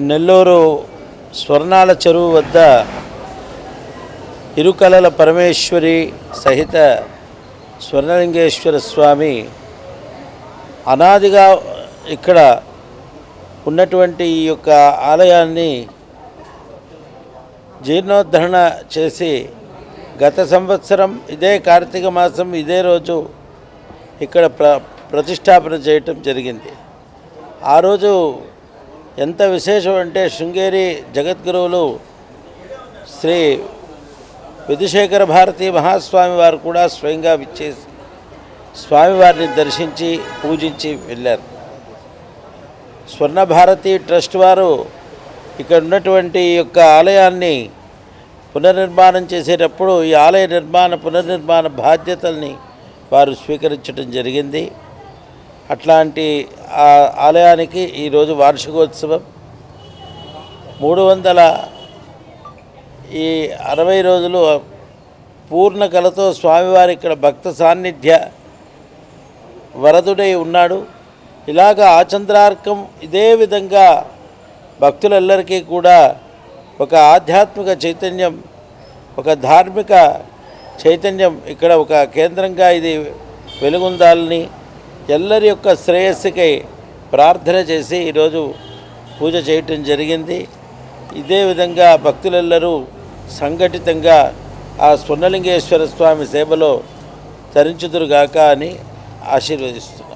నెల్లూరు స్వర్ణాల చెరువు వద్ద ఇరుకలల పరమేశ్వరి సహిత స్వర్ణలింగేశ్వర స్వామి అనాదిగా ఇక్కడ ఉన్నటువంటి ఈ యొక్క ఆలయాన్ని జీర్ణోద్ధరణ చేసి గత సంవత్సరం ఇదే కార్తీక మాసం ఇదే రోజు ఇక్కడ ప్రతిష్టాపన చేయటం జరిగింది. ఆ రోజు ఎంత విశేషం అంటే శృంగేరి జగద్గురువులు శ్రీ విధుశేఖర భారతీ మహాస్వామి వారు కూడా స్వయంగా విచ్చేసి స్వామివారిని దర్శించి పూజించి వెళ్ళారు. స్వర్ణభారతి ట్రస్ట్ వారు ఇక్కడ ఉన్నటువంటి యొక్క ఆలయాన్ని పునర్నిర్మాణం చేసేటప్పుడు ఈ ఆలయ పునర్నిర్మాణ బాధ్యతల్ని వారు స్వీకరించడం జరిగింది. అట్లాంటి ఆ ఆలయానికి ఈరోజు వార్షికోత్సవం 360 రోజులు పూర్ణ కళతో స్వామివారి ఇక్కడ భక్త సాన్నిధ్య వరదుడై ఉన్నాడు. ఇలాగ ఆచంద్రార్కం ఇదే విధంగా భక్తులెల్లరికీ కూడా ఒక ఆధ్యాత్మిక చైతన్యం, ఒక ధార్మిక చైతన్యం ఇక్కడ ఒక కేంద్రంగా ఇది వెలుగొందాలని ఎల్లరి యొక్క శ్రేయస్సుకై ప్రార్థన చేసి ఈరోజు పూజ చేయటం జరిగింది. ఇదే విధంగా భక్తులెల్లరూ సంఘటితంగా ఆ స్వర్ణలింగేశ్వర స్వామి సేవలో తరించుదురుగాక అని ఆశీర్వదిస్తున్నారు.